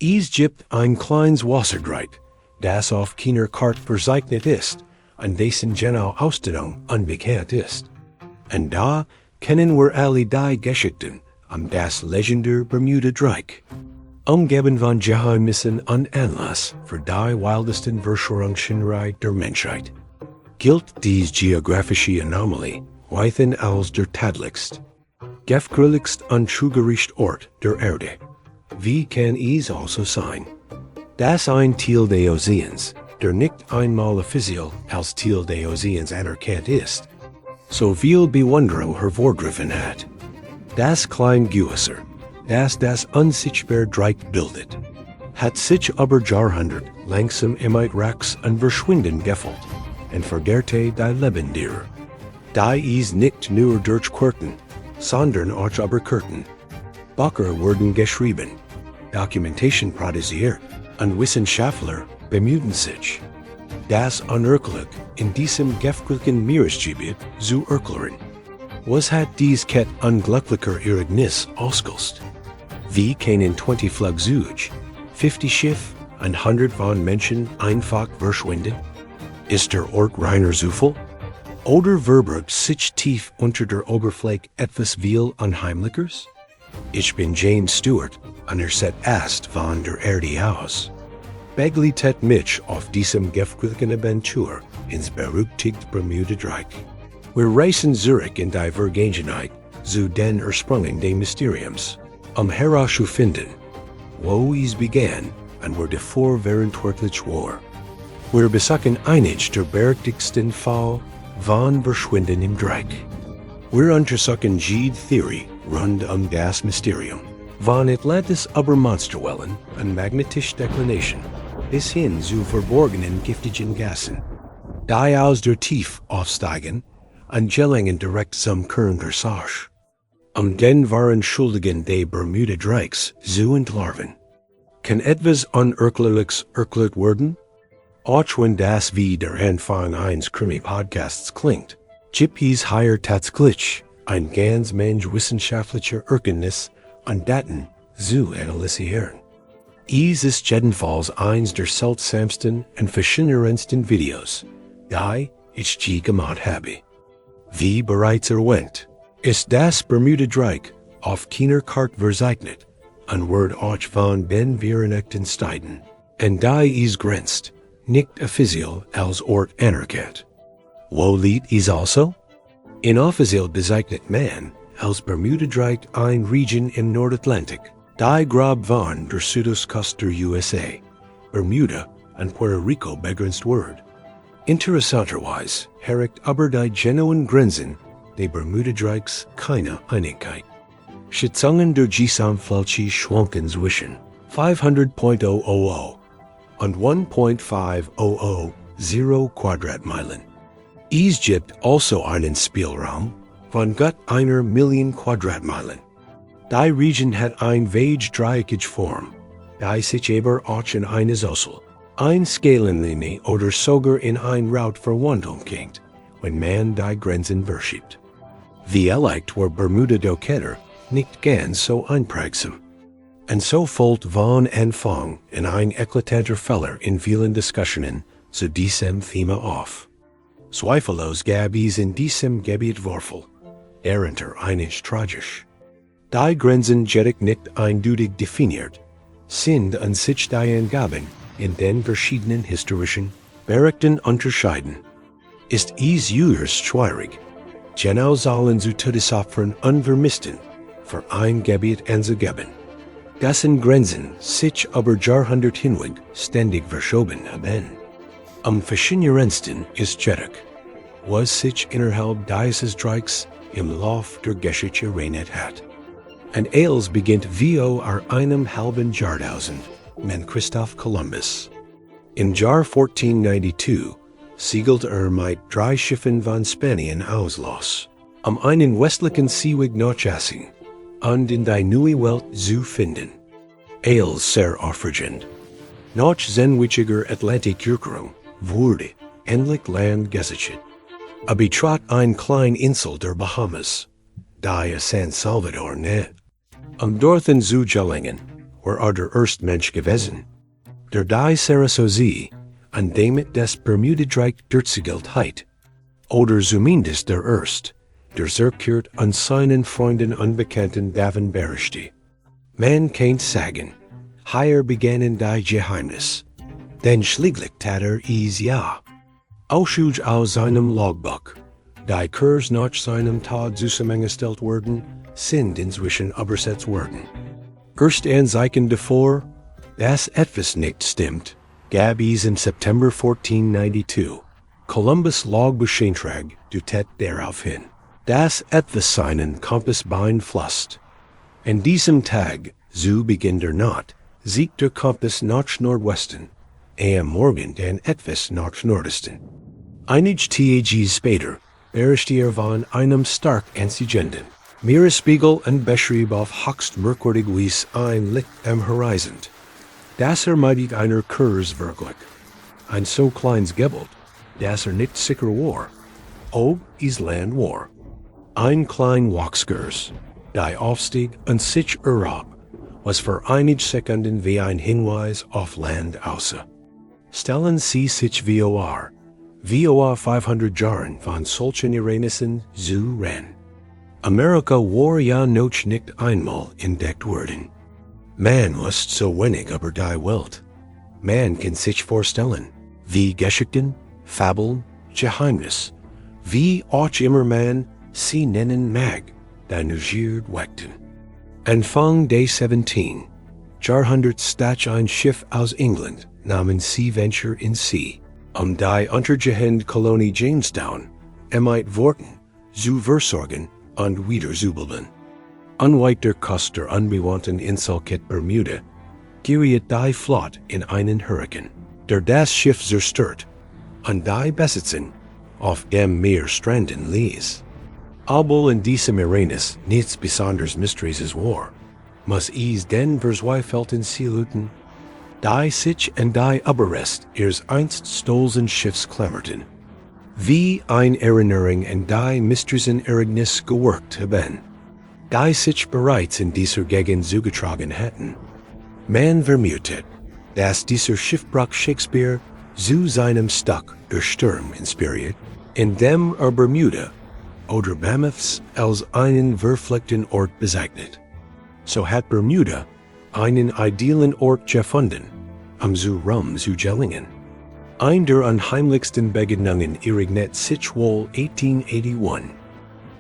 Egypt ein kleines Wasserdreieck, das auf keiner Karte verzeichnet ist, an dessen genaue Ausdehnung unbekannt ist. Und da kennen wir alle die Geschichten am das legendäre Bermuda Dreieck. Umgeben von Geheimnissen und Anlass für die wildesten Verschwörungstheorien der Menschheit. Gilt dies geografische Anomalie weithin als der tadligst, gefährlichst und trügerischste Ort der Erde. Wie kann es also sein, dass ein Teil des Ozeans, der nicht einmal offiziell als Teil des Ozeans anerkannt ist, so viel Bewunderung hervorgerufen hat? Das kleine Gewässer, das unsichtbare Dreieck bildet, hat sich über Jahrhunderte langsam Racks und Verschwinden gefüllt und verdehrte die Lebendtiere. Die ist nicht nur durch Querten, sondern auch über Kurten. Bücher wurden geschrieben, Dokumentation produziert und Wissenschaftler bemühen sich, das Unerklärliche in diesem gefährlichen Meeresgebiet zu erklären. Was hat dies Kette unglücklicher Ereignis ausgelöst? Wie können 20 Flugzeuge, 50 Schiffe und 100 von Menschen einfach verschwinden? Ist der Ort reiner Zufall? Oder verbirgt sich tief unter der Oberfläche etwas viel Unheimliches? Ich bin James Stewart und seht erst von der Erde aus. Begleitet mich auf diesem gefährlichen Aventur ins berüchtigte Bermuda Dreieck. Wir reisen zurück in die Vergangenheit zu den Ursprüngen des Mysteriums, herauszufinden, wo es begann und wo davor verantwortlich war. Wir besuchen einige der berüchtigsten Fälle von Verschwinden im Dreieck. Wir untersuchen jede Theorie rund das Mysterium, von Atlantis über Monsterwellen und magnetische Deklination bis hin zu verborgenen giftigen Gassen, die aus der Tiefe aufsteigen und gelangen direkt zum Kerngersage, den wahren Schuldigen des Bermuda Dreiecks zu entlarven. Kann etwas Unerklärliches erklärt werden? Auch wenn das wie der Anfang eines Krimi-Podcasts klingt, gibt es hier tatsächlich ein ganz Mensch wissenschaftlicher Erkenntnis und Daten zu analysieren. Es ist jedenfalls eins der seltsamsten und faszinierendsten Videos, die ich je gemacht habe. Wie bereits erwähnt, ist das Bermuda Dreieck auf keiner Karte verzeichnet und wird auch von den Vereinigten Staaten, und da es grenzt, nicht offiziell als Ort anerkannt. Wo liegt es also? Inoffiziell bezeichnet man als Bermuda Dreieck eine Region im Nordatlantik, die grob von der Südostküste der USA, Bermuda und Puerto Rico begrenzt wird. Interessanterweise herrscht aber die genauen Grenzen des Bermuda Dreiecks keine Einigkeit. Schätzungen der Gesamtfläche schwanken zwischen 500.000 und 1.5000 Quadratmeilen. Es gibt also einen Spielraum von gut 1 Million Quadratmeilen. Die Region hat eine vage dreieckige Form, die sich aber auch in eine Soßel, eine Scalenlinie oder sogar in eine Route verwandelt kennt, wenn man die Grenzen verschiebt. Vielleicht war Bermuda Dreieck nicht ganz so einprägsam. Und so folgt von Anfang an ein eklatanter Fehler in vielen Diskussionen zu diesem Thema auf. Zweifellos gab es in diesem Gebiet Würfel, darunter einiges tragisch. Die Grenzen jedoch nicht eindeutig definiert, sind an sich die Angaben in den verschiedenen historischen Berichten unterscheiden. Ist es äußerst schwierig, genau Zahlen zu Todesopfern unvermissten für ein Gebiet anzugeben. Dessen Grenzen sich über Jahrhunderte hinweg ständig verschoben haben. Am faszinierendsten ist jedoch, was sich innerhalb dieses Dreiecks im Lauf der Geschichte erinnert hat. Und es beginnt wie einem halben Jahrtausend mit Christoph Columbus. Im Jahr 1492 segelt mit 3 Schiffen von Spanien aus, einen westlichen Seeweg nachzujagen und in die neue Welt zu finden. Es sehr aufregend. Nach sandwichiger Atlantikdurchquerung wurde endlich Land gesichert. Betrat eine kleine Insel der Bahamas, die San Salvador nahe. Dorthin zu gelangen, were der erst Mensch gewesen. Der die Sarasozie, an dem des Bermuda Dreieck Durchgehkeit. Oder zumindest der erst, der zurückkehrt an seinen Freunden unbekannten Daven Berichte. Man kennt sagen, hier begannen die Geheimnis. Denn schließlich tat is ja. Ausschuldig aus seinem Logbuch. Die Kurs nach seinem Tod zusammengestellt wurden, sind inzwischen übersetzt worden. Erst ein Zeichen davor, dass etwas nicht stimmt, gab es im September 1492. Columbus Logbucheintrag deutet darauf hin, dass etwas seinen Kompass beeinflusst. An diesem Tag, so beginnt der Nacht, sieht der Kompass nach Nordwesten, am Morgen dann etwas nach Nordosten. Einige Tage später berichtet von einem stark anziehenden Meeresspiegel und beschrieb auf höchst merkwürdig Weise ein Licht am Horizont. Das meint einer Kurs wirklich. Ein so kleines Gebiet, dass nicht sicher war, ob es Land war. Ein klein Wachskurs, die Aufstieg und sich erhob, was für einige Sekunden wie ein Hinweis auf Land aussah. Stellen Sie sich vor 500 Jahren von solchen Ereignissen zu ran. Amerika war ja noch nicht einmal entdeckt worden. Man wusste so wenig über die Welt. Man kann sich vorstellen, wie Geschichten, Fabeln, Geheimnis, wie auch immer man sie nennen mag, die Neugierde weckten. Anfang des 17. Jahrhunderts stach ein Schiff aus England namens Sea Venture in See, die untergehende Kolonie Jamestown worten, zu versorgen und wieder zu bilden. Unweit der Küste der unbewohnten Inselkette Bermuda geriet die Flotte in einen Hurrikan, der das Schiff zerstört und die Besitzung auf dem Meer stranden ließ. Obwohl in diesem Ereignis nichts besonders Mysteriöses war, muss es den verzweifelten Seeleuten, die sich an die Überreste ihres einst stolzen Schiffs klammerten, wie eine Erinnerung an die mysteriösen Ereignisse gewirkt haben, die sich bereits in dieser Gegend zugetragen hatten. Man vermutet, dass dieser Schiffbruch Shakespeare zu seinem Stück Der Sturm inspiriert, in dem Bermuda oder Bahamas als einen verfleckten Ort bezeichnet. So hat Bermuda einen idealen Ort gefunden, zu Rum zu gelingen. Ein der unheimlichsten Begegnungen ereignet sich wohl 1881,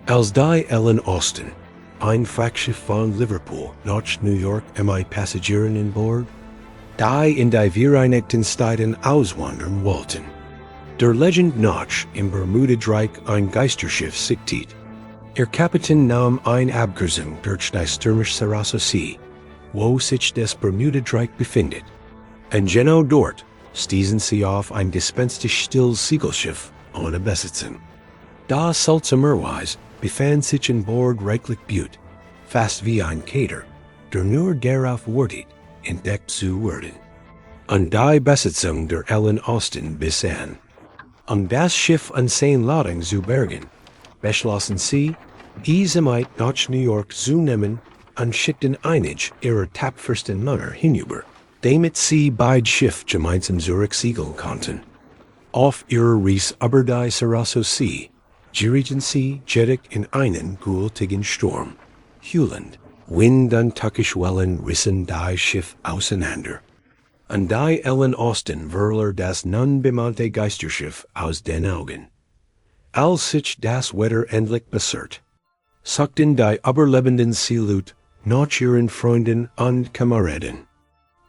als die Ellen Austin, ein Frachtschiff von Liverpool nach New York Passagieren an Bord, die in die Vereinigten Staaten auswandern wollten. Der Legend nach im Bermuda Dreieck ein Geisterschiff zieht. Ihr Kapitän nahm ein Abkürzung durch die stürmische Sarasozie, wo sich das Bermuda Dreieck befindet. Und genau dort stießen sie auf ein gespenstisch stilles Segelschiff ohne Besitzung. Das seltsamerweise befand sich an Bord reichlich Blut, fast wie ein Kater, der nur darauf wartet, entdeckt zu werden. Und die Besitzung der Ellen Austin besann. Das Schiff an seine Ladung zu bergen, beschlossen sie, es nach New York zu nehmen und schickten einige ihrer tapfersten Männer hinüber, damit sie beide Schiffe gemeinsam zurücksegeln konnten. Auf ihrer Reise über die Sarasozie gerieten sie jettig in einen gewaltigen Sturm. Hüllend, Wind und Tückischwellen rissen die Schiff auseinander. Und die Ellen Austin verlor das nun bemannte Geisterschiff aus den Augen. Als sich das Wetter endlich bessert, suchten die überlebenden Seeleute nach ihren Freunden und Kameraden.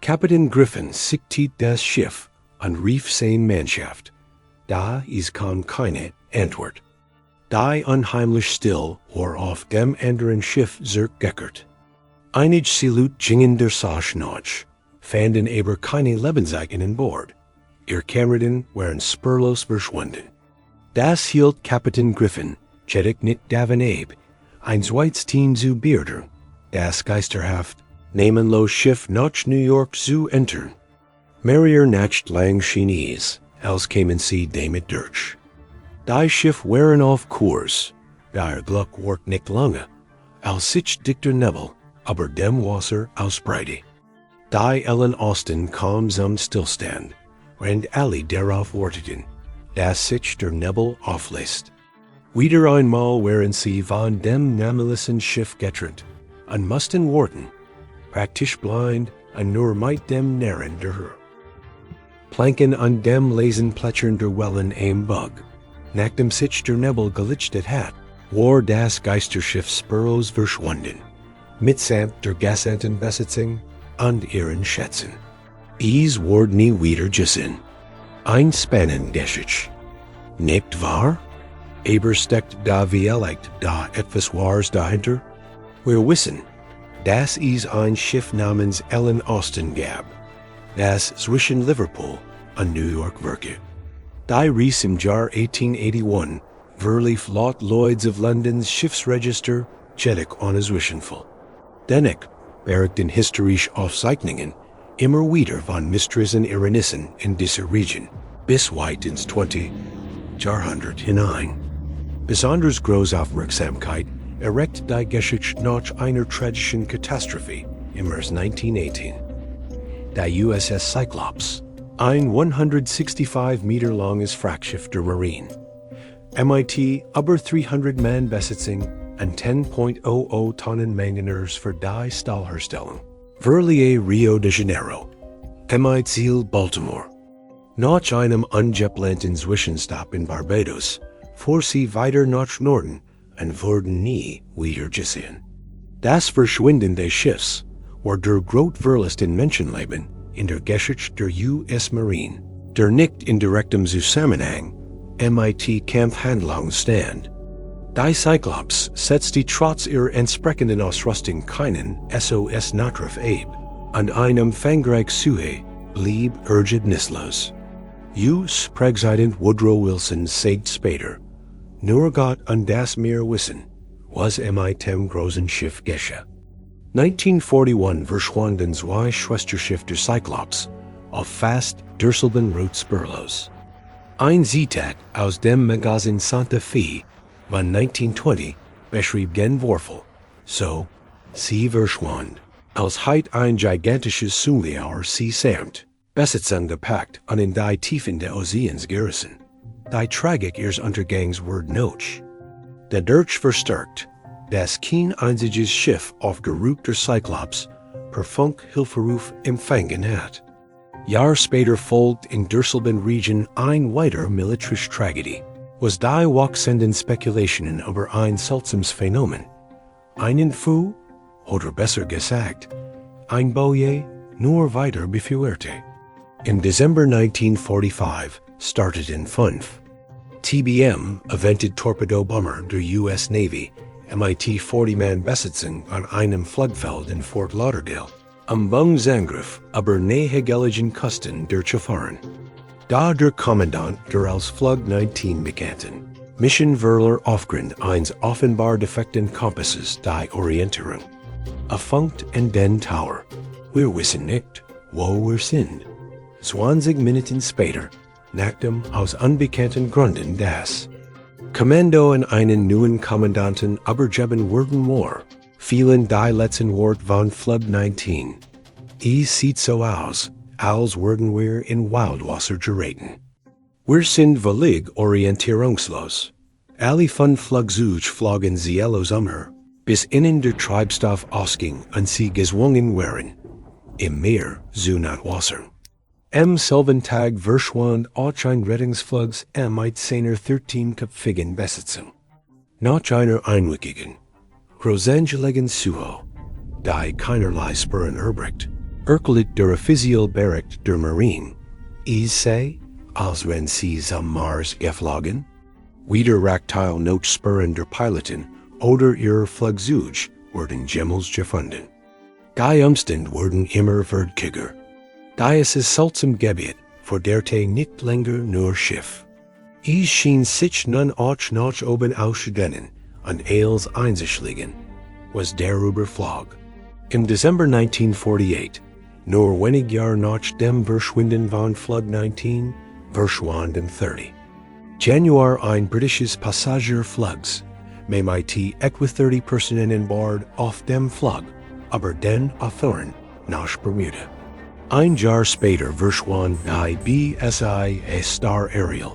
Kapitän Griffin sichtet das Schiff und rief seine Mannschaft. Da es kam keine Antwort. Die unheimlich still war auf dem anderen Schiff zurückgekehrt. Einige Seeleute gingen der Sache nach, fanden aber keine Lebenszeichen an Bord. Ihr Kameraden waren spurlos verschwunden. Das hielt Kapitän Griffin jettig nicht davon ab, ein zweites Team zu beordern, das geisterhaft namenlos Schiff nach New York zu entern. Mehrere Nacht lang schien es, als kämen sie damit durch. Die Schiff waren auf Kurs, der Glück ward nicht lange, als sich dichter Nebel über dem Wasser ausbreite. Die Ellen Austin kaum zum Stillstand, rend alle darauf warteten, das sich der Nebel auflässt. Wieder einmal wären sie von dem nameligen Schiff getrennt, und mussten warten, praktisch blind, und nur mit dem Narren der Hör. Planken an dem lesen plätschern der Wellen im Bug, nachdem sich der Nebel gelichtet hat, war das Geisterschiff spurlos verschwunden, mitsamt der gesamten Besatzung und ihren Schätzen. Es wurde nie wieder gesehen. Ein spannendes, nicht wahr? Aber steckt da vielleicht da etwas Wahres dahinter? Wir wissen, dass es ein Schiff namens Ellen Austin gab, das zwischen Liverpool und New York werke. Die Reis im Jahr 1881 verlief laut Lloyds of Londons Schiffsregister Jedek ohne Zwischenfall. Dennoch berichten historische Aufzeichnungen immer wieder von Mysterien Erlebnissen in dieser Region, bis weit ins 20. Jahrhundert hinein. Besonders große Aufmerksamkeit erregt die Geschichte nach einer tragischen Katastrophe im März 1918. Die USS Cyclops, ein 165 Meter langes Frachtschiff der Marine, MIT über 300 Mann Besatzung und 10,00 Tonnen Manganers für die Stahlherstellung, verließ Rio de Janeiro, Ziel Baltimore. Nach einem ungeplanten Zwischenstopp in Barbados fuhr sie weiter nach Norden und wurde nie wieder gesehen. Das Verschwinden des Schiffs war der grotverlust in Menschenleben in der Geschichte der US Marine, der nicht in direktem Zusammenhang MIT-Kampfhandlungen stand. Die Cyclops setzte trotz ihrer entsprechenden Ausrüstung keinen SOS-Notruf ab und ein umfangreich Suche blieb ergebnislos. US-Präsident Woodrow Wilson sagt später, nur Gott und das wir wissen, was mit dem großen Schiff geschah. 1941 verschwanden zwei Schwesterschiffe der Cyclops auf fast derselben Route spurlos. Ein Zitat aus dem Magazin Santa Fe von 1920 beschrieb den Vorfall so: Sie verschwand, als heit ein gigantisches Sunliauer sie samt, Besatzung gepackt und in die Tiefen der Ozeans gerissen. Die Tragik ihres Untergangs wurde noch dadurch verstärkt, dass kein einziges Schiff auf der Route der Cyclops per Funk Hilferuf empfangen hat. Jahr später folgt in derselben Region ein weiter militärische Tragödie, was die wachsenden Spekulationen über ein seltsames Phänomen, einen Fu, oder besser gesagt, ein Boje, nur weiter befeuerte. Im Dezember 1945 starteten 5 TBM Avented Torpedo Bomber der US Navy MIT 40-Mann Besatzung an einem Flugfeld in Fort Lauderdale am Bungsangriff über nähegelegenen Küsten der Schiffahren. Da der Kommandant der als Flug 19 bekannten Mission Verler aufgrund eines offenbar defekten Kompasses die Orientierung erfunkt in den Tower. Wir wissen nicht, wo wir sind. 20 Minuten später, nachdem aus unbekannten Gründen das Kommando und einen neuen Kommandanten übergeben wurden war, fielen die letzten Worte von Flug 19. Es sieht so aus, als würden wir in Wildwasser geraten. Wir sind völlig orientierungslos. Alle 5 Flugzeuge flogen ziellos umher, bis ihnen der Treibstoff ausging und sie gezwungen waren, im Meer zu entwässern. Am selben Tag verschwand auch ein Rettungsflug mit seiner 13-köpfigen Besatzung. Nach einer einwöchigen, großangelegenen Suche, die keinerlei Spuren erbringt, erklärt der offizielle Bericht der Marine, es sei, als wenn sie zum Mars geflogen, wieder Rakteil noch Spuren der Piloten oder ihrer Flugzeuge wurden jemals gefunden. Die Umstände wurden immer verdächtiger. Da es ist seltsam Gebiet, vor der nicht länger nur Schiff. Es schien sich nun auch nach oben auszudehnen und als einzuschlagen, was darüber flog. Im Dezember 1948, nur wenig Jahre nach dem Verschwinden von Flug 19, verschwanden 30. Januar ein britisches Passagierflugs, mit etwa 30 Personen an Bord auf dem Flug, aber den Authorn nach Bermuda. Ein Jahr später verschwand die BSI Star Ariel,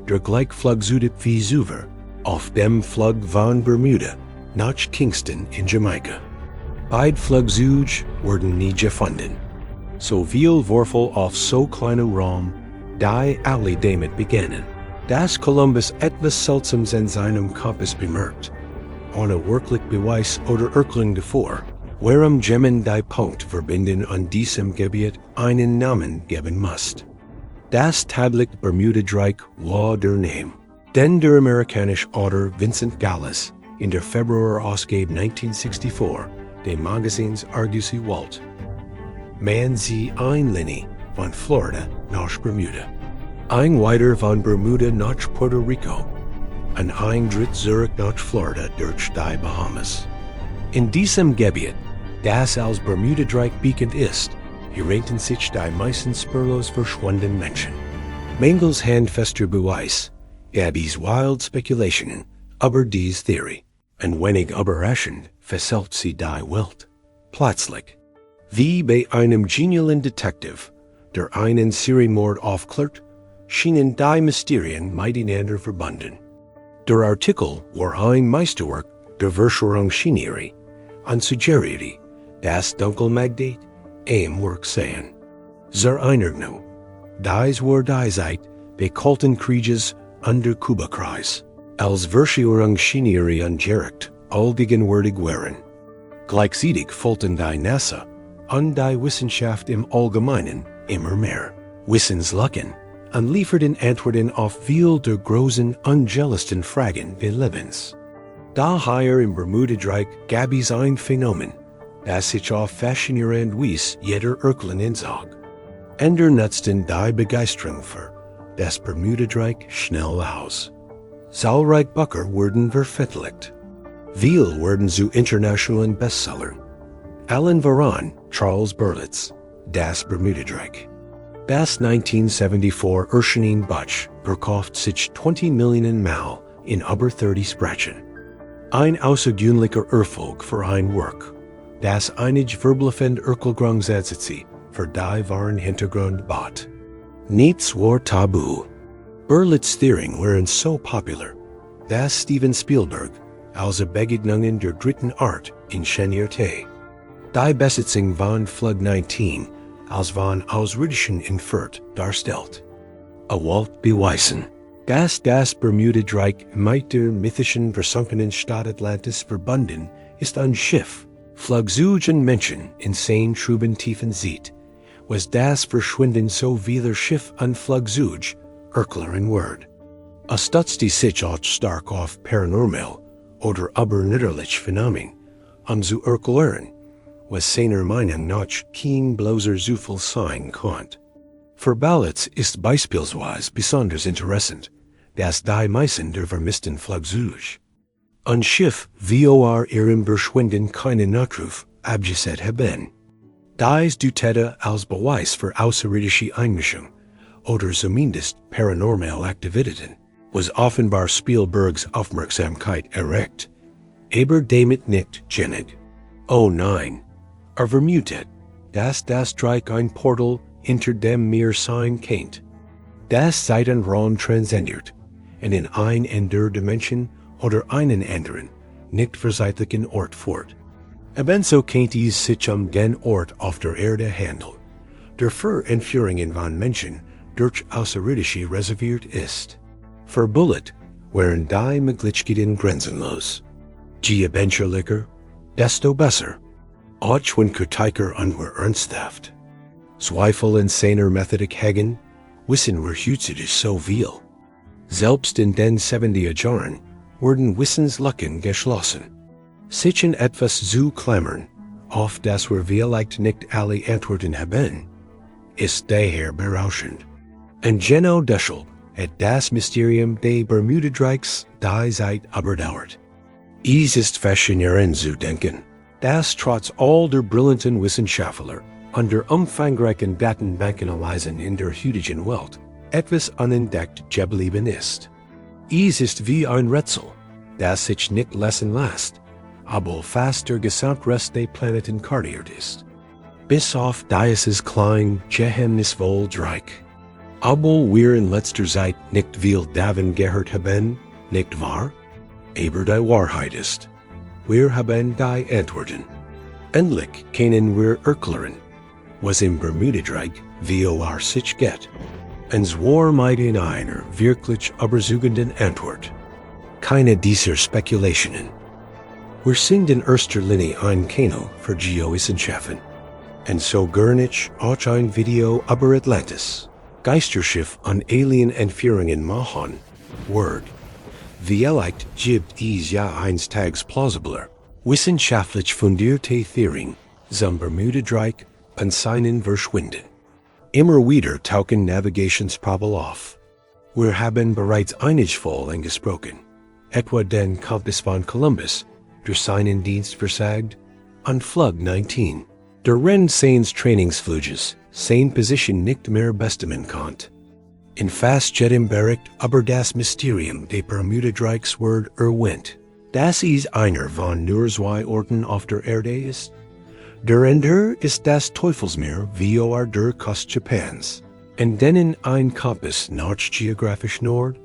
der Gleichflugzeug Vesuver, auf dem Flug von Bermuda nach Kingston in Jamaica. Beide Flugzeuge wurden nie gefunden. So viel Würfel auf so kleinem Raum, die alle damit begannen, dass Columbus etwas Seltsames in seinem Kompass bemerkt, ohne wirklich Beweis oder Erklärung davor, warum Gemmen die Punkt verbinden an diesem Gebiet einen Namen geben muss. Das tatsächlich Bermuda Dreieck war der Name, den der amerikanische Autor Vincent Gallas in der Februar-Ausgabe 1964 des Magazins Argusy Walt. Man sie Linie von Florida nach Bermuda, ein weiter von Bermuda nach Puerto Rico, und ein dritt zurück nach Florida durch die Bahamas. In diesem Gebiet, das als Bermuda Dreieck bekannt ist, hielten sich die meisten spurlos verschwundenen Menschen. Mangels handfester Beweis, Abby's wild Spekulationen über diese Theorie, und wenig überraschend verselbt sie die Welt. Plötzlich, wie bei einem genialen Detektiv, der einen Serienmord aufklärt, schienen die Mysterien miteinander verbunden. Der Artikel war ein Meisterwerk der Verschwörungschinerie und suggerierte, dass Dunkelmagnet im Werk seien. Zur Einordnung, dies war die Zeit bei Kalten Krieges und der Kubakreis, als Verschwörungschinerie angeregt allgegenwärtig waren. Gleichzeitig folgten die NASA und die Wissenschaft im Allgemeinen immer mehr Wissenslücken und lieferten Antworten auf viel der großen ungelösten Fragen des Lebens. Daher im Bermuda Dreieck gab es ein Phänomen, das sich auf faszinierende Weise jeder Erklärung zog. Ender nutzten die Begeisterung für das Bermuda Dreieck schnell aus. Zahlreiche Bücher wurden veröffentlicht. Viel wurden zu internationalen Bestsellern. Allen voran Charles Berlitz, Das Bermuda Dreieck. Das 1974 erschienen Buch verkauft sich 20 Millionen Mal in über 30 Sprachen. Ein außergewöhnlicher Erfolg für ein Werk, das einige verblüffende Erklärungsansätze für die wahren Hintergrund bot. Nichts war tabu. Berlitz's Theorien waren so popular, dass Steven Spielberg als Begegnungen der dritten Art inszenierte. Die Besetzung von Flug 19 als von Außerirdischen entführt darstellt. Walt beweisen, dass das Bermuda Dreieck mit der mythischen versunkenen Stadt Atlantis verbunden ist ein Schiff, Flugzeug und Menschen in 10 Truben Tiefen sieht, was das Verschwinden so vieler Schiff und Flugzeug erklären wird. Stützt die sich auch stark auf paranormal oder übernatürliche Phänomene, zu erklären, was seiner Meinung nach kein bloßer Zufall sein konnte. Für Berlitz ist beispielsweise besonders interessant, dass die meisten der vermissten Flugzeuge ein Schiff vor ihrem Verschwinden keinen Nachruf abgesetzt haben. Dies deutete als Beweis für außerirdische Einmischung oder zumindest paranormal Aktivitäten, was offenbar Spielbergs Aufmerksamkeit erregt. Aber damit nicht genug. Oh nein, vermutet, dass das Dreieck ein Portal hinter dem Meer sein kennt, das Zeitenraum transzendiert und in ein andere Dimension oder einen anderen, nicht verzeitlichen Ort führt. Ebenso kennt es sich den Ort auf der Erde handelt, der für Entführungen von Menschen durch Außerirdische reserviert ist. Für Bullet wären die Möglichkeiten grenzenlos. Je abenteuerlicher, desto besser. Auch wenn Kritiker unser ernsthaft. Zweifel in seiner Methodik hegen, wissen wir heutzutage so viel. Selbst in den 70er Jahren wurden Wissenslücken geschlossen. Sich in etwas zu klammern, auf das wir vielleicht nicht alle Antworten haben, ist daher berauschend. Und genau deshalb hat das Mysterium des Bermuda Dreiecks die Zeit überdauert. Es ist faszinierend zu denken, dass trotz all der brillanten Wissenschaftler und der umfangreichen Datenbankenanalysen in der heutigen Welt etwas unentdeckt geblieben ist. Es ist wie ein Rätsel, das sich nicht lösen lässt, aber fast der Gesamtrest des Planeten kartiert ist. Bis auf dieses klein Geheimnisvoll Dreieck. Obwohl wir in letzter Zeit nicht viel davon gehört haben, nicht wahr? Aber die Wahrheit ist, wir haben die Antworten. Endlich können wir erklären, was im Bermuda Dreieck vor sich geht. Und zwar mit einer wirklich überzeugenden Antwort. Keine dieser Spekulationen. Wir sind in erster Linie ein Kanal für Geowissenschaften. Und so garnisch auch ein Video über Atlantis, Geisterschiff an Alien-Entführungen machen, Word. Vielleicht gibt es ja eines Tages plausibler, wissenschaftlich fundierte Theorien zum Bermuda Dreieck und seinen Verschwunden. Immer wieder tauchen Navigationsprobleme auf. Wir haben bereits einigsvoll angesprochen, etwa den Kompass von Columbus, durch seinen Dienst versagt, an Flug 19. Der Renn seines Trainingsfluges seine Position nicht mehr bestimmen konnte. In fast jedem Bericht über das Mysterium des Bermuda Dreiecks wird erwähnt, dass es einer von nur zwei Orten auf der Erde ist. Der Ende ist das Teufelsmeer vor der Küste Japans, in denen ein Kompass nach geografisch Nord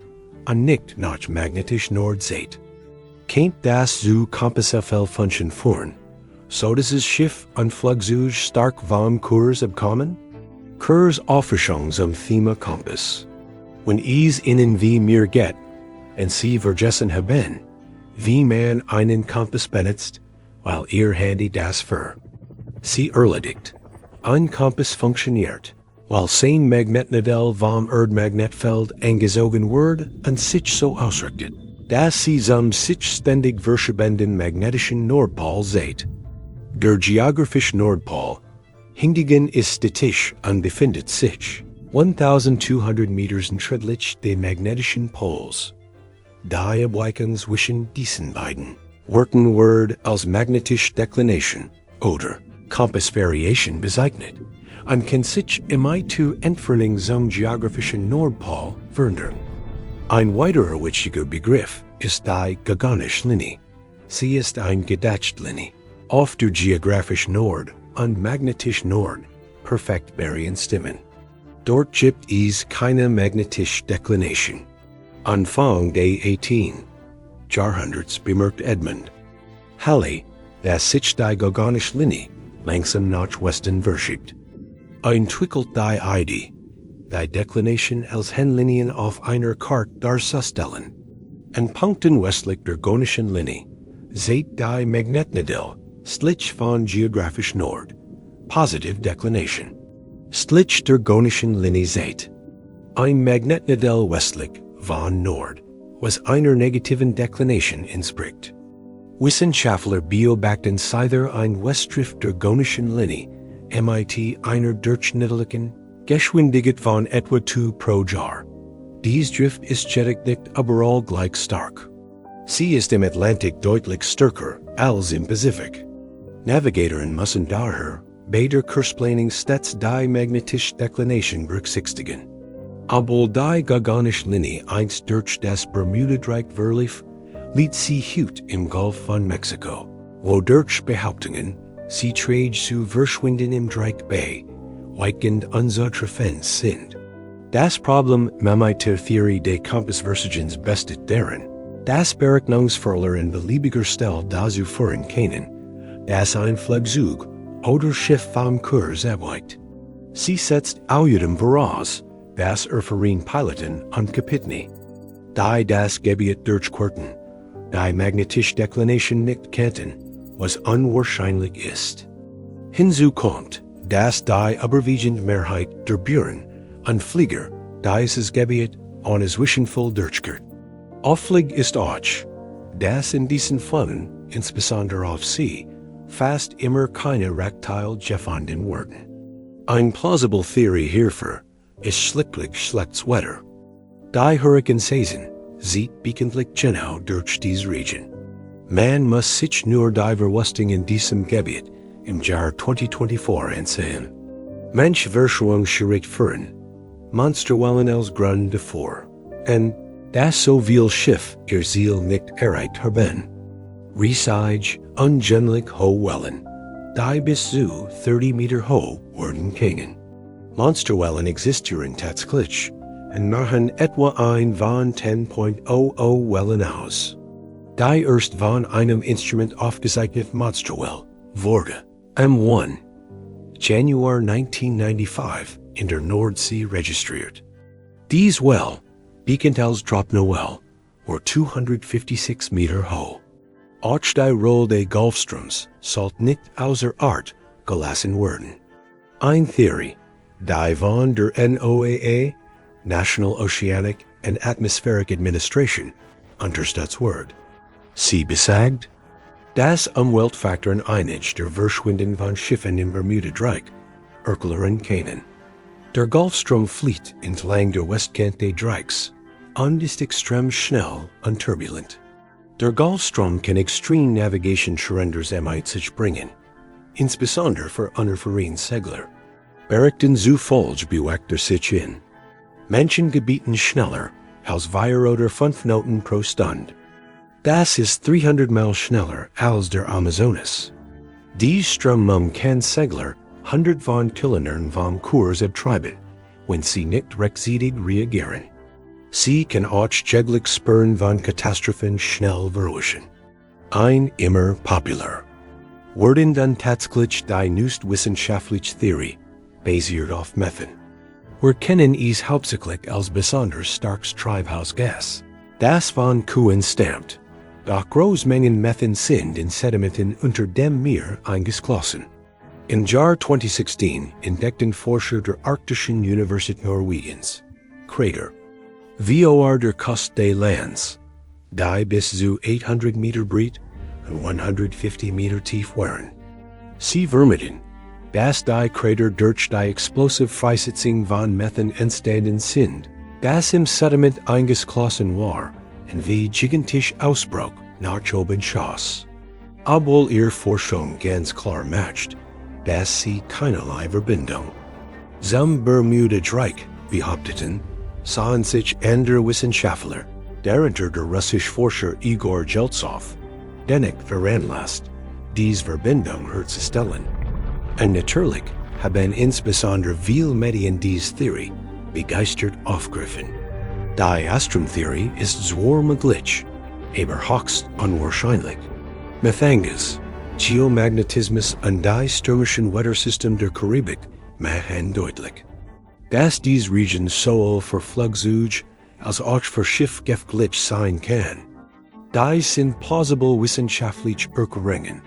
und nicht nach magnetisch Nord sieht. Kennt das zu Kompassfell Function führen, so dass das Schiff und Flugzeug stark vom Kurs abkommen? Kurs Aufrichtung zum Thema Kompass. Wenn es ihnen wie mir geht, und sie vergessen haben, wie man einen Kompass benutzt, weil ihr Handy das für. Sie erledigt. Ein Kompass funktioniert, weil sein Magnetnedel vom Erdmagnetfeld angezogen wird und sich so ausrichtet, dass sie zum sich ständig verschiebenden magnetischen Nordpol sieht. Der geografische Nordpol hingegen ist statisch und befindet sich 1200 Meters nördlich des magnetischen Pols. Die Abweichung zwischen diesen beiden werden wird als magnetische Deklination oder Kompassvariation bezeichnet und kann sich immer zu Entfernung zum geografischen Nordpol verändern. Ein weiterer wichtiger Begriff ist die geographischen Linie. Sie ist eine Gedachtlinie, auf der geografisch Nord und magnetisch Nord perfekt stimmen. Dort gibt es keine magnetische Deklination. Anfang des 18. Jahrhunderts bemerkt Edmund Halley, dass sich die geographischen Linie langsam nach Westen verschiebt. Entwickelt die Idee, die Deklination als Handlinien auf einer Karte darzustellen. An Punkten westlich der geographischen Linie sieht die Magnetnedel Slitch von geografisch Nord, positive Deklination. Slitch der geographischen Linie sieht. Ein Magnetnedel westlich von Nord, was einer negativen Deklination entspricht. Wissenschaftler beobachten seither ein Westdrift der geographischen Linie, mit einer durchschnittlichen Geschwindigkeit von etwa 2 pro Jahr. Dies Drift ist jedoch nicht überall gleich stark. Sie ist im Atlantik deutlich stärker als im Pazifik. Navigatoren müssen daher bei der Kursplanung stets die magnetische Deklination berücksichtigen. Obwohl die geographischen Linie einst durch das Bermuda Dreieck verlief, liegt sie heute im Golf von Mexiko, wo durch Behauptungen, sie trägt zu Verschwinden im Dreieck bei, weitgehend unzutreffend sind. Das Problem mit der Theorie des Kompassversagens besteht darin, dass Berechnungsfehler in beliebiger Stelle dazu führen können, dass ein Flugzeug oder Schiff vom Kurs abweicht. Sie setzt außerdem voraus, dass für Piloten und Kapitän, die das Gebiet durchqueren, die magnetische Deklination nicht kennen, was unwahrscheinlich ist. Hinzu kommt, dass die überwiegende Mehrheit der Buren und Flieger dieses Gebiet ohne Zwischenfall durchquert. Auffällig ist auch, dass in diesen Fällen, insbesondere auf See, fast immer keine Reptile gefunden werden. Eine plausible Theorie hierfür ist schlichtweg schlechtes Wetter. Die Hurrikansaison zieht bekanntlich genau durch diese Region. Man muss sich nur die Verwüstung in diesem Gebiet im Jahr 2024 ansehen. Manche Verschwörungen schräg führen, Monsterwellen als Grund davor, und dass so viel Schiff ihr Ziel nicht erreicht haben. Riesige, ungewöhnlich hohe Wellen, die bis zu 30 Meter hoch worden können. Monsterwellen existieren tatsächlich und machen etwa ein von 10.00 Wellen aus. Die erst von einem Instrument aufgezeichnete Monsterwelle wurde am 1. Januar 1995 in der Nordsee registriert. Dies Well, bekannt als Noel, were 256 Meter hoch. Auch die Rolle des Golfstroms sollte nicht außer Art gelassen werden. Eine Theorie, die von der NOAA, National Oceanic and Atmospheric Administration, unterstützt wird. Sie besagt, dass Umweltfaktoren einige der Verschwunden von Schiffen im Bermuda Dreieck erklären können. Der Golfstrom flieht entlang der Westkante des Dreiecks und ist extrem schnell und turbulent. Der Golfstrom kann extreme Navigationsschwierigkeiten mit sich bringen, insbesondere für unerfahrene Segler. Berichten zufolge bewegt sich in manchen Gebieten schneller als 4 oder 5 Knoten pro Stunde. Das ist 300 Mal schneller als der Amazonas. Dies Strom kann Segler 100 von Kilometern vom Kurs abtreiben, wenn sie nicht rechtzeitig reagieren. Sie kann auch jegliche Spuren von Katastrophen schnell verursachen. Immer populär. Werden dann tatsächlich die neueste wissenschaftliche Theorie, basiert auf Methan. Wir kennen es hauptsächlich als besonders starkes Treibhausgas, das von Kühen stammt. Doch Großmengen Methan sind in Sedimenten unter dem Meer eingeschlossen. Im Jahr 2016 entdeckten Forscher der Arktischen Universität Norwegens Krater vor der Küste des Landes, die bis zu 800 Meter breit und 150 Meter tief waren. Sie vermuten, dass die Krater durch die explosive Freisetzung von Methan entstanden sind, das im Sediment eingeschlossen war und wie gigantisch Ausbruch nach oben schoss. Obwohl ihre Forschung ganz klar macht, dass sie keinerlei Verbindung zum Bermuda Dreieck behaupteten, sahen sich andere Wissenschaftler, darunter der russische Forscher Igor Jeltsov, dennoch veranlasst, diese Verbindung herzustellen. Und natürlich haben insbesondere viele Medien diese Theorie begeistert aufgegriffen. Die Astromtheorie ist zwar möglich, aber höchst unwahrscheinlich. Methangas, Geomagnetismus und die stürmischen Wettersystem der Karibik machen deutlich, dass diese Region sowohl für Flugzeuge als auch für Schiffe gefährlich sein kann. Die sind plausible wissenschaftliche Erklärungen,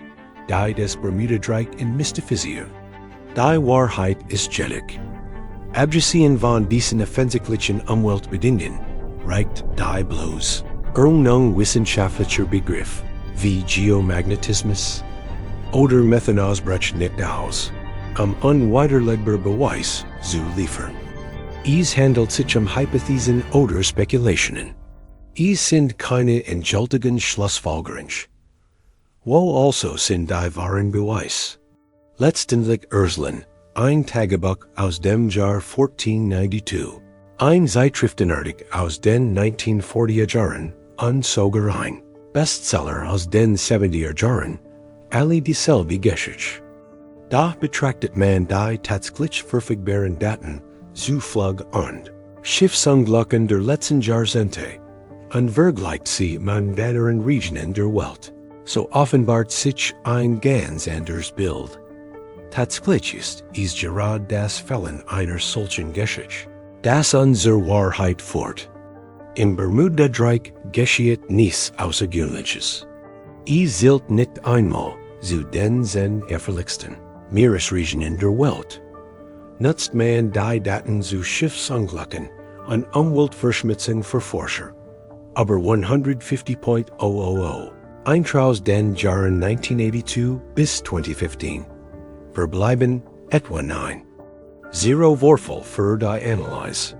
die des Bermuda Dreieck in mystisieren. Die Wahrheit ist jedoch, abgesehen von diesen offensichtlichen Umweltbedingungen, reicht die bloß irgendein wissenschaftlicher Begriff wie Geomagnetismus oder Methanosbruch nicht aus, unwiderlegbar Beweis zu liefern. Es handelt sich Hypothesen oder Spekulationen. Es sind keine endgültigen Schlussfolgerungen. Wo also sind die wahren Beweise? Letztendlich Urslen, ein Tagebuch aus dem Jahr 1492, ein Zeitschriftenartikel aus den 1940er Jahren und sogar ein Bestseller aus den 70er Jahren, alle dieselbe Geschichte. Da betrachtet man die tatsächlich verfügbaren Daten zu Flug- und Schiffsunglücken der letzten Jahrzehnte und vergleicht sie mit anderen Regionen der Welt. So offenbart sich ein ganz anderes Bild. Tatsächlich ist es gerade das Fällen einer solchen Geschichte, das unsere Wahrheit fort. Im Bermuda Dreieck geschieht nichts Außergewöhnliches. Es zählt nicht einmal zu den erfreulichsten Meeresregionen der Welt. Nutzt man die Daten zu Schiffsunglücken und Umweltverschmutzung für Forscher. Aber 150.000 Eintraus den Jahren 1982 bis 2015 verbleiben etwa 9. Zero Vorfall für die Analyse.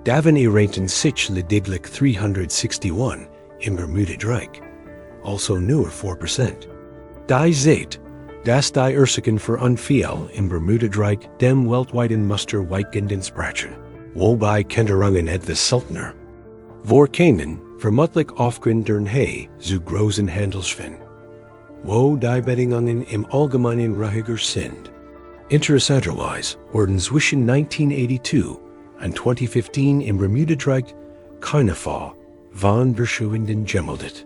Davon erreichten sich lediglich 361 im Bermuda Dreieck, also nur 4%. Die seht, dass die Ursachen für Unfälle im Bermuda Dreieck dem weltweiten Muster weitgehend entsprechen, wobei Kenderungen etwas seltener vorkämen, vermutlich aufgrund der Nähe zu großen Handelsschiffen. wo die Bedingungen im Allgemeinen ruhiger sind. Interessanterweise wurden zwischen 1982 und 2015 im Bermuda Dreieck keine Fall von verschwunden gemeldet.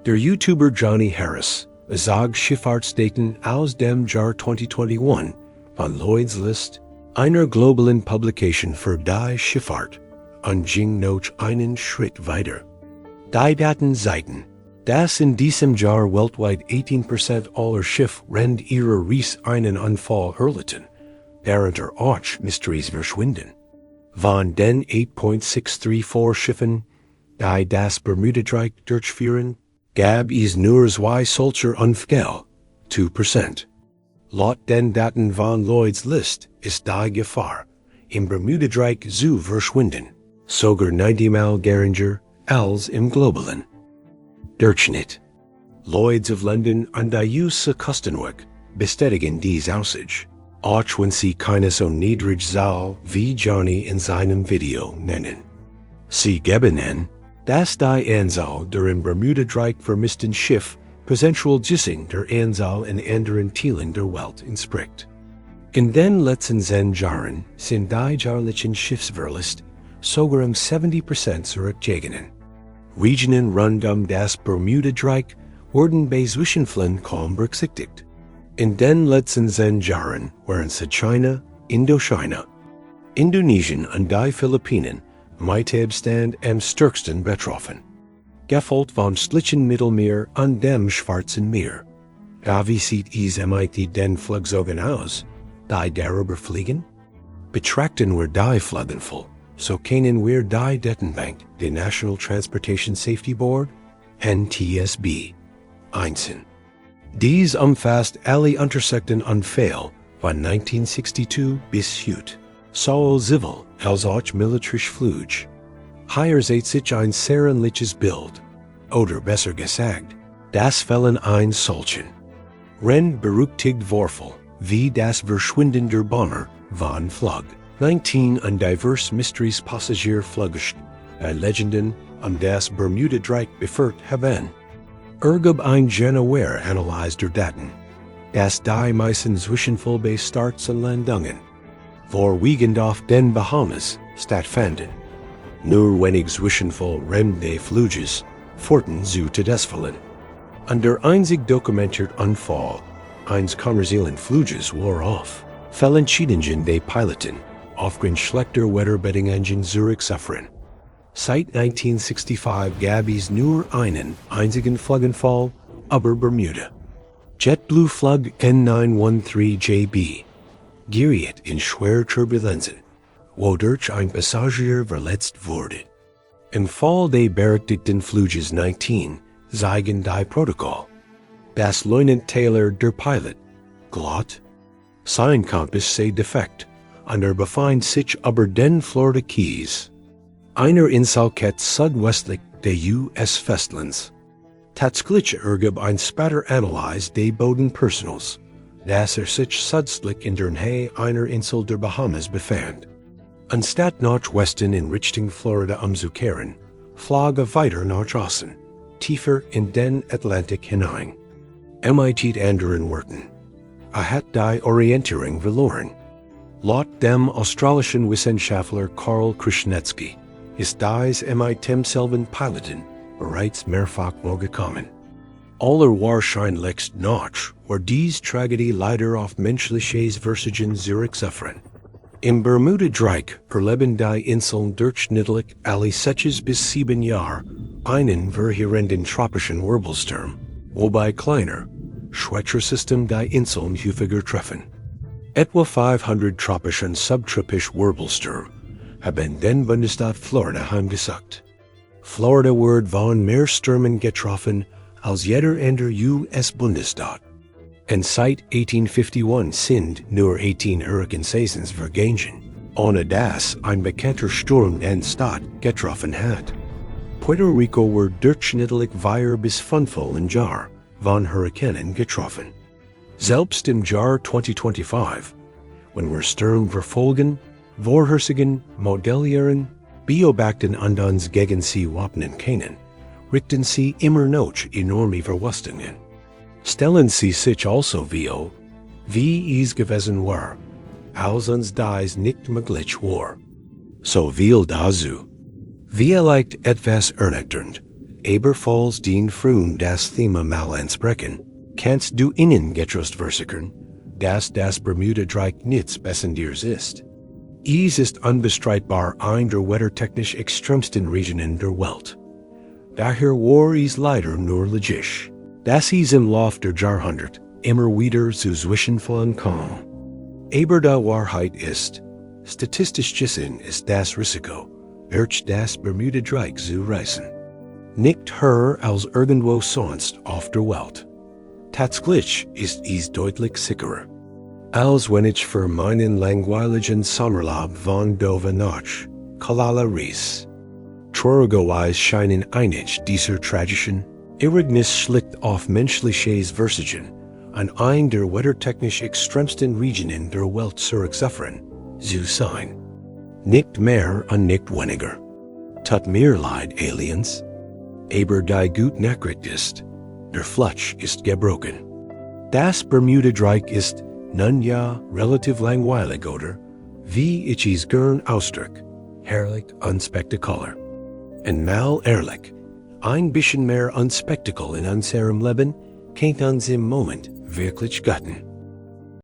Der YouTuber Johnny Harris besagt Schifffahrtsdaten aus dem Jahr 2021 von Lloyd's List, einer globalen Publikation für die Schifffahrt, und ging noch einen Schritt weiter. Die Daten zeigten, dass in diesem Jahr weltweit 18% aller Schiffe während ihrer Reise einen Unfall erlitten, darunter auch Mysteries verschwinden. Von den 8.634 Schiffen, die das Bermuda Dreieck durchführen, gab es nur zwei solcher Unfälle, 2%. Laut den Daten von Lloyd's List ist die Gefahr, im Bermuda Dreieck zu verschwinden, sogar 90-mal geringer als im globalen Durchschnitt. Lloyd's of London und die US Küstenwache bestätigen diese Aussage, auch wenn sie keine so niedrig Zahl wie Johnny in seinem Video nennen. Sie geben an, dass die Anzahl der im Bermuda Dreieck vermissten Schiffe prozentual Gissing der Anzahl in anderen Teilen der Welt entspricht. In den letzten 10 Jahren sind die jährlichen Schiffsverluste sogar 70% zurückgegangen. Regionen rund das Bermuda Dreieck wurden bei Zwischenfällen kaum berücksichtigt. In den letzten 10 Jahren waren sie China, Indochina, Indonesien und die Philippinen mit Abstand am stärksten betroffen, gefolgt vom östlichen Mittelmeer und dem Schwarzen Meer. Wie sieht es mit den Flugzeugen aus, die darüber fliegen? Betrachten wir die Flugzeugfall, so kennen wir die Datenbank der National Transportation Safety Board, NTSB, einzeln. Dies umfasst alle untersuchten Unfälle von 1962 bis heute, sowohl zivil als auch militärisch Flug. Hier sieht sich ein sehr ähnliches Bild, oder besser gesagt, das Fällen ein solchen. Ren berüchtigt Vorfall, wie das Verschwinden der Bomber von Flug 19 und diverse Mysteries Passagierfluggeschichten, Legenden das Bermuda Dreieck beführt haben. Ergab ein Januar analysiert der Daten, dass die meisten Zwischenfälle bei Starts und Landungen vorwiegend auf den Bahamas stattfanden. Nur wenig Zwischenfälle während des Fluges führten zu Todesfällen. Und der einzig dokumentierte Unfall eines kommerziellen Fluges war auf Fehlentscheidungen der Piloten aufgrund schlechter Wetterbedingungen zurückzuführen. Seit 1965 gab es nur einen einzigen Flugunfall über Bermuda. JetBlue-Flug N913JB geriet in schwere Turbulenzen, wodurch ein Passagier verletzt wurde. Im Fall des berechtigten Fluges 19 zeigen die Protokoll, dass Lieutenant Taylor, der Pilot, glaubt, sein Kompass sei defekt und befindet sich über den Florida Keys, einer Inselkette südwestlich des US-Festlands. Tatsächlich ergab ein später Analyse des Bodenpersonals, dass sich südlich in der Nähe einer Insel der Bahamas befand. Anstatt nach Westen in Richtung Florida umzukehren, flog weiter nach Osten, tiefer in den Atlantik hinein. Mit anderen Worten, hat die Orientierung verloren. Laut dem australischen Wissenschaftler Karl Krishnetsky ist dies mit demselben Piloten bereits mehrfach vorgekommen. Allerwahrscheinlichst nach war diese Tragödie leider auf menschliches Versagen zurückzuführen. Im Bermuda Dreieck erleben die Inseln durchschnittlich alle 6 bis 7 Jahre einen verheerenden tropischen Wirbelsturm, wobei kleiner, schwächere Systeme die Inseln häufiger treffen. Etwa 500 tropische und subtropische Wirbelstürme haben den Bundesstaat Florida heimgesucht. Florida wird von mehr Stürmen getroffen als jeder andere US-Bundesstaat. Und seit 1851 sind nur 18 Hurrikanseasons vergangen, ohne dass ein bekannter Sturm den Staat getroffen hat. Puerto Rico wird durchschnittlich 4 bis 5 im Jahr von Hurrikanen getroffen. Selbst im Jahr 2025, wenn wir Stürme verfolgen, vorhersagen, modellieren, beobachten und uns gegen sie wappnen können, richten sie immer noch enorme Verwüstungen. Stellen sie sich also wie es gewesen war, als uns dies nicht möglich war. So viel dazu. Leicht etwas ernüchternd, aber falls den Frühen das Thema mal ansprechen, kannst du ihnen getrost versichern, dass das Bermuda Dreieck nichts Besonderes ist. Es ist unbestreitbar eine der wettertechnisch extremsten Regionen der Welt. Daher war es leider nur logisch, dass es im Lauf der Jahrhunderte immer wieder zu Zwischenfällen kam. Aber die Wahrheit ist, statistisch gesehen ist das Risiko, durch das Bermuda Dreieck zu reisen, nicht höher als irgendwo sonst auf der Welt. Tatsächlich ist es deutlich sicherer, als wenn ich für meinen langweiligen Sommerlaub von Dove nach Kalala reise. Traurigerweise scheinen einige dieser tragischen Ereignis schlicht auf menschliches Versagen an ein der wettertechnisch extremsten Regionen der Welt zurückzuführen zu sein. Nicht mehr und nicht weniger. Tut mir leid, Aliens. Aber die gute Nachricht ist, der Flutsch ist gebrochen. Das Bermuda Dreieck ist nun ja relativ langweilig, oder? Wie ich es gern ausdrück, herrlich unspektakulär. Und mal ehrlich, ein bisschen mehr Unspektakel in unserem Leben kann uns im Moment wirklich götten.